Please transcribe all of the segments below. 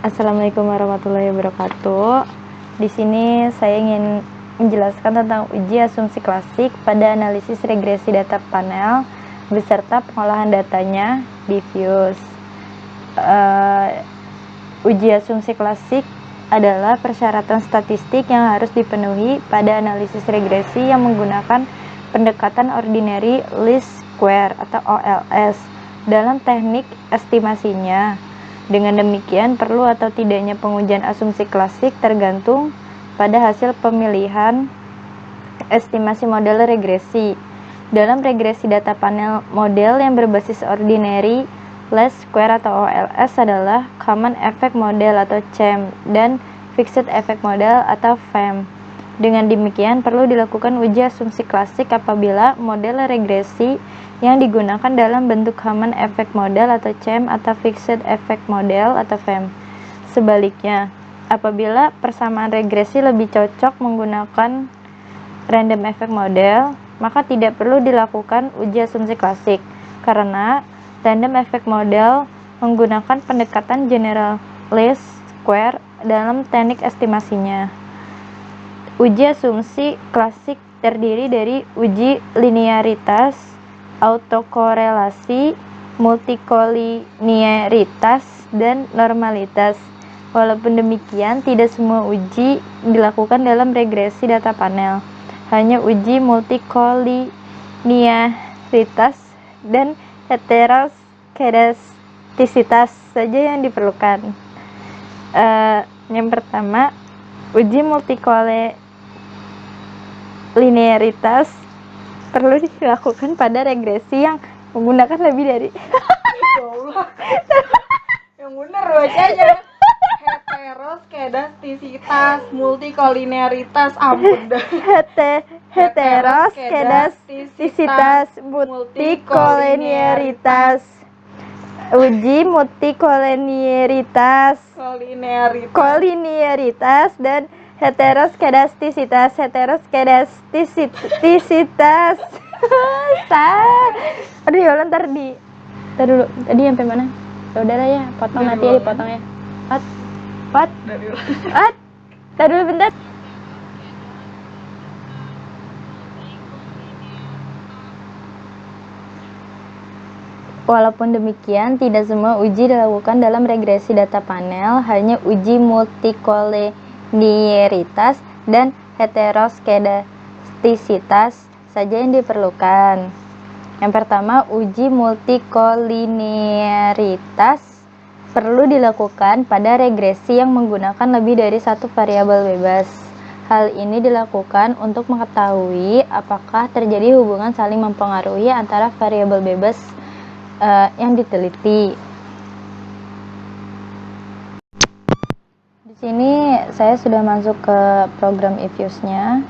Assalamualaikum warahmatullahi wabarakatuh. Di sini saya ingin menjelaskan tentang uji asumsi klasik pada analisis regresi data panel beserta pengolahan datanya diffuse. Uji asumsi klasik adalah persyaratan statistik yang harus dipenuhi pada analisis regresi yang menggunakan pendekatan ordinary least square atau OLS dalam teknik estimasinya. Dengan demikian, perlu atau tidaknya pengujian asumsi klasik tergantung pada hasil pemilihan estimasi model regresi. Dalam regresi data panel, model yang berbasis ordinary least square atau OLS adalah common effect model atau CEM dan fixed effect model atau FEM. Dengan demikian, perlu dilakukan uji asumsi klasik apabila model regresi yang digunakan dalam bentuk common effect model atau CEM atau fixed effect model atau FEM. Sebaliknya, apabila persamaan regresi lebih cocok menggunakan random effect model, maka tidak perlu dilakukan uji asumsi klasik, karena random effect model menggunakan pendekatan general least square dalam teknik estimasinya. Uji asumsi klasik terdiri dari uji linearitas, autokorelasi, multikolinearitas, dan normalitas. Walaupun demikian, tidak semua uji dilakukan dalam regresi data panel. Hanya uji multikolinearitas dan heteroskedastisitas saja yang diperlukan. Yang pertama, uji multikolinearitas perlu dilakukan pada regresi yang menggunakan lebih dari yang bener bacanya heteroskedastisitas multikolinearitas ampun dah heteroskedastisitas multikolinearitas. Uji multikolinearitas kolinearitas dan heteroskedastisitas aduh ya Allah, ntar dulu tadi sampai mana? Saudara ya, potong nanti ya, dipotong ya. Ntar dulu bentar. Walaupun demikian, tidak semua uji dilakukan dalam regresi data panel, hanya uji multikolinearitas dan heteroskedastisitas saja yang diperlukan. Yang pertama, uji multikolinearitas perlu dilakukan pada regresi yang menggunakan lebih dari satu variabel bebas. Hal ini dilakukan untuk mengetahui apakah terjadi hubungan saling mempengaruhi antara variabel bebas yang diteliti. Di sini saya sudah masuk ke program Ifuse-nya.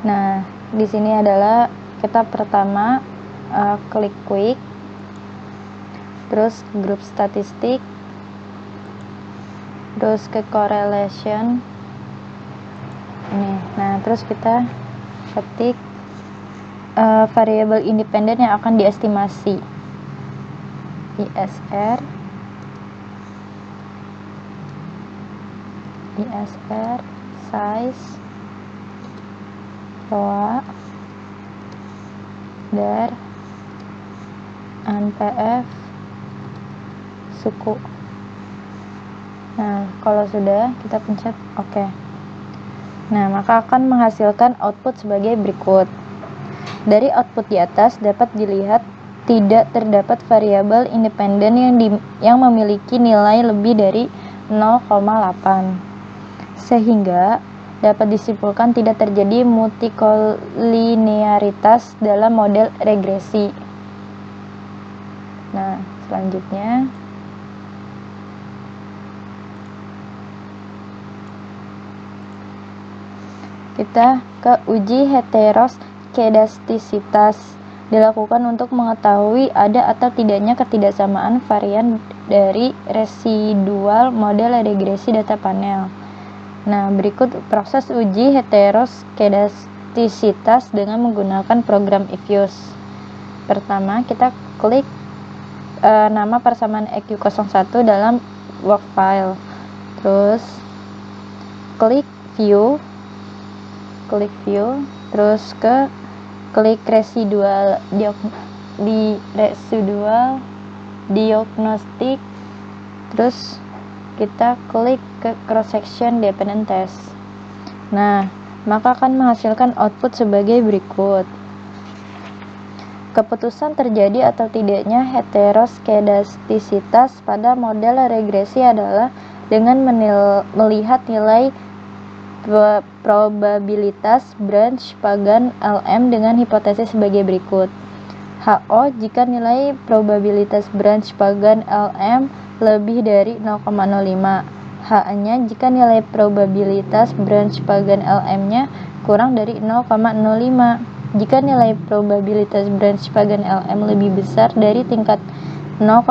Nah, di sini adalah kita pertama klik quick, terus grup statistik, terus ke correlation. Ini. Nah, terus kita ketik variabel independen yang akan diestimasi. ISR size ROA dar NPF suku. Nah, kalau sudah kita pencet OK. Nah, maka akan menghasilkan output sebagai berikut. Dari output di atas dapat dilihat tidak terdapat variabel independen yang memiliki nilai lebih dari 0,8, sehingga dapat disimpulkan tidak terjadi multikolinearitas dalam model regresi. Nah, selanjutnya kita ke uji heteroskedastisitas, dilakukan untuk mengetahui ada atau tidaknya ketidaksamaan varian dari residual model regresi data panel. Nah, berikut proses uji heteroskedastisitas dengan menggunakan program Ifuse. Pertama, kita klik nama persamaan EQ01 dalam work file. terus klik view, terus klik residual diagnostic, terus kita klik ke cross section dependent test. Nah, maka akan menghasilkan output sebagai berikut. Keputusan terjadi atau tidaknya heteroskedastisitas pada model regresi adalah dengan melihat nilai probabilitas branch Pagan LM dengan hipotesis sebagai berikut. HO jika nilai probabilitas branch Pagan LM lebih dari 0,05. H-nya jika nilai probabilitas branch Pagan LM-nya kurang dari 0,05. Jika nilai probabilitas branch Pagan LM lebih besar dari tingkat 0,05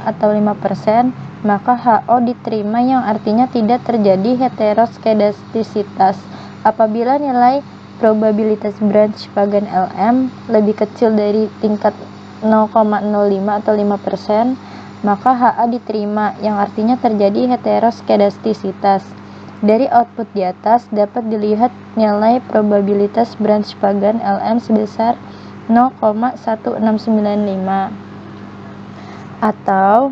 atau 5%, maka HO diterima yang artinya tidak terjadi heteroskedastisitas. Apabila nilai probabilitas branch Pagan LM lebih kecil dari tingkat 0,05 atau 5%, maka HA diterima yang artinya terjadi heteroskedastisitas. Dari output di atas dapat dilihat nilai probabilitas branch Pagan LM sebesar 0,1695 atau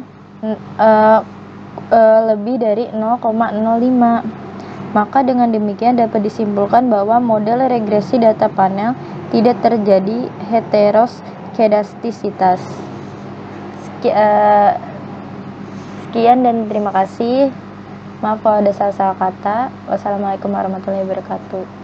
lebih dari 0,05. Maka dengan demikian dapat disimpulkan bahwa model regresi data panel tidak terjadi heteroskedastisitas. Sekian dan terima kasih. Maaf kalau ada salah-salah kata. Wassalamualaikum warahmatullahi wabarakatuh.